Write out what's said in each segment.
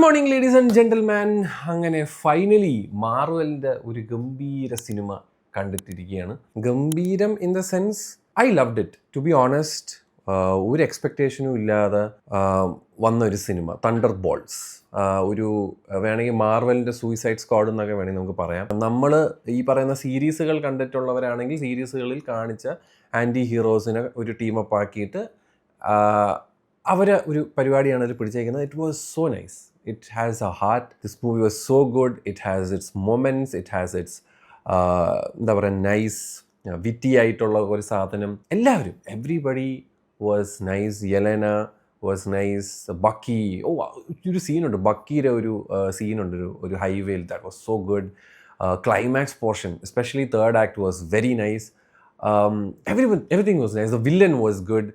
Good morning ladies and gentleman. അങ്ങനെ finally മാർവലിൻ്റെ ഒരു ഗംഭീര സിനിമ കണ്ടിട്ടിരിക്കുകയാണ്. ഗംഭീരം in the sense I loved it, to be honest. ഒരു എക്സ്പെക്റ്റേഷനും ഇല്ലാതെ വന്ന ഒരു സിനിമ തണ്ടർ ബോൾട്സ്. ഒരു വേണമെങ്കിൽ മാർവലിൻ്റെ സൂയിസൈഡ് സ്ക്വാഡ് എന്നൊക്കെ വേണമെങ്കിൽ നമുക്ക് പറയാം. നമ്മൾ ഈ പറയുന്ന സീരീസുകൾ കണ്ടിട്ടുള്ളവരാണെങ്കിൽ സീരീസുകളിൽ കാണിച്ച ആൻറ്റി ഹീറോസിനെ ഒരു ടീമപ്പ് ആക്കിയിട്ട് അവരെ ഒരു പരിപാടിയാണ് അതിൽ പിടിച്ചേക്കുന്നത്. It was so nice. It has a heart. This movie was so good. It has its moments. It has its എന്താ പറയുക, നൈസ് വിറ്റി ആയിട്ടുള്ള ഒരു സാധനം. എല്ലാവരും, everybody was nice. Yelena was nice. Bucky, ഒരു സീനുണ്ട്, ബക്കിയുടെ ഒരു സീനുണ്ട് ഒരു ഹൈവേയിൽ. That was so good. Climax portion, especially third act, was very nice. Everything was nice. The villain was good.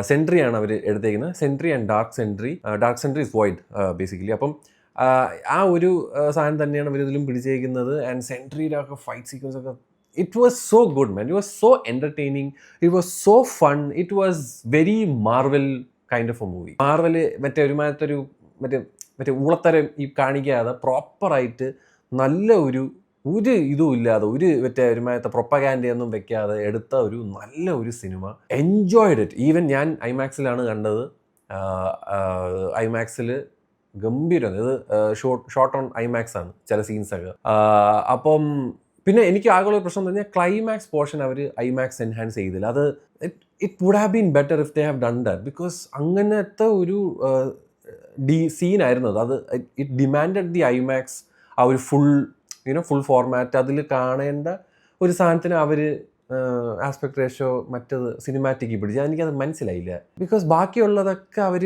സെൻട്രിയാണ് അവർ എടുത്തേക്കുന്നത്. Sentry and dark sentry. Dark sentry is void basically. അപ്പം ആ ഒരു സാധനം തന്നെയാണ് അവർ ഇതിലും പിടിച്ചേക്കുന്നത്. ആൻഡ് സെൻട്രിയുടെ ഒക്കെ ഫൈറ്റ് സീക്വൻസ് ഒക്കെ, it was so good man. It was so entertaining. It was so fun. It was very Marvel kind of a movie. Marvel മറ്റേ ഒരുമാത്തൊരു മറ്റേ ഊളത്തരം ഈ കാണിക്കാതെ പ്രോപ്പറായിട്ട് നല്ല ഒരു ഇതും ഇല്ലാതെ മറ്റേ ഒരുമാതിരത്തെ പ്രൊപ്പഗാൻഡയൊന്നും വെക്കാതെ എടുത്ത ഒരു നല്ല ഒരു സിനിമ. Enjoyed it. ഈവൻ ഞാൻ ഐമാക്സിലാണ് കണ്ടത്. ഐമാക്സിൽ ഗംഭീരം. ഇത് ഷോർട്ട് ഓൺ ഐമാക്സ് ആണ് ചില സീൻസൊക്കെ. അപ്പം പിന്നെ എനിക്ക് ആകെയുള്ള പ്രശ്നം എന്ന് പറഞ്ഞാൽ ക്ലൈമാക്സ് പോർഷൻ അവർ ഐമാക്സ് എൻഹാൻസ് ചെയ്തില്ല. അത് it would have been better if they have done that. Because അങ്ങനത്തെ ഒരു സീനായിരുന്നു അത്. ഇറ്റ് ഡിമാൻഡഡ് ദി ഐമാക്സ്, ആ ഒരു ഫുൾ ഫോർമാറ്റ്. അതിൽ കാണേണ്ട ഒരു സാധനത്തിന് അവർ ആസ്പെക്ട് റേഷ്യോ മറ്റത് സിനിമാറ്റിക് പിടിച്ച് എനിക്കത് മനസ്സിലായില്ല. ബിക്കോസ് ബാക്കിയുള്ളതൊക്കെ അവർ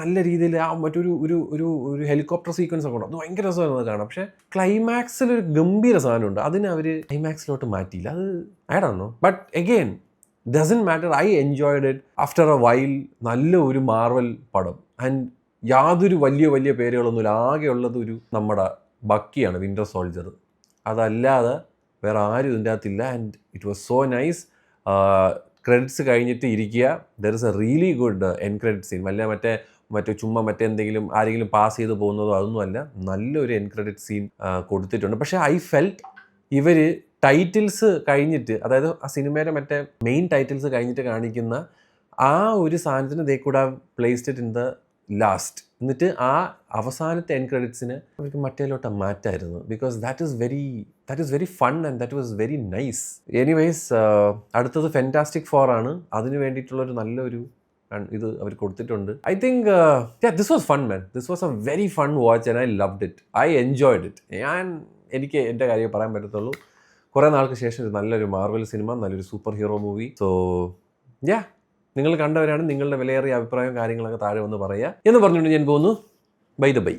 നല്ല രീതിയിൽ മറ്റൊരു ഒരു ഒരു ഒരു ഹെലികോപ്റ്റർ സീക്വൻസ് ഒക്കെ ഉണ്ട്, അത് ഭയങ്കര രസമായിരുന്നത് കാണാം. പക്ഷേ ക്ലൈമാക്സിലൊരു ഗംഭീര സാധനമുണ്ട്, അതിനെ അവർ ക്ലൈമാക്സിലോട്ട് മാറ്റിയില്ല. അത് I don't know. But again doesn't matter. I enjoyed it. After A while നല്ല ഒരു മാർവൽ പടം. ആൻഡ് യാതൊരു വലിയ പേരുകളൊന്നുമില്ല. ആകെയുള്ളത് ഒരു നമ്മുടെ ബക്കിയാണ്, വിൻ്റർ സോൾജർ. അതല്ലാതെ വേറെ ആരും ഇതിൻ്റെ അകത്തില്ല. And it was so nice. Credits കഴിഞ്ഞിട്ട് ഇരിക്കുക. There is a really good end credit scene. മറ്റേ ചുമ്മാ മറ്റെന്തെങ്കിലും ആരെങ്കിലും പാസ് ചെയ്ത് പോകുന്നതോ അതൊന്നുമല്ല. നല്ലൊരു എൻ ക്രെഡിറ്റ് സീൻ കൊടുത്തിട്ടുണ്ട്. പക്ഷേ ഐ ഫെൽറ്റ് ഇവർ ടൈറ്റിൽസ് കഴിഞ്ഞിട്ട്, അതായത് ആ സിനിമയുടെ മറ്റേ മെയിൻ ടൈറ്റിൽസ് കഴിഞ്ഞിട്ട് കാണിക്കുന്ന ആ ഒരു സാധനത്തിന് they could have placed it in the last. എന്നിട്ട് ആ അവസാനത്തെ എൻ ക്രെഡിറ്റ്സിന് അവർക്ക് മറ്റേലോട്ട് മാറ്റായിരുന്നു. Because that is very fun and that was very nice. Anyways, അടുത്തത് ഫെൻറ്റാസ്റ്റിക് ഫോർ ആണ്. അതിന് വേണ്ടിയിട്ടുള്ളൊരു നല്ലൊരു ഇത് അവർ കൊടുത്തിട്ടുണ്ട്. I think this was fun man. This was a very fun watch and I loved it. I enjoyed it. എനിക്ക് എൻ്റെ കാര്യം പറയാൻ പറ്റത്തുള്ളൂ. കുറേ നാൾക്ക് ശേഷം നല്ലൊരു മാർവൽ സിനിമ, നല്ലൊരു സൂപ്പർ ഹീറോ മൂവി. സോ നിങ്ങൾ കണ്ടവരാണ്. നിങ്ങളുടെ വിലയേറിയ അഭിപ്രായവും കാര്യങ്ങളൊക്കെ താഴെ വന്ന് പറയുക എന്ന് പറഞ്ഞുകൊണ്ട് ഞാൻ പോകുന്നു. By the by.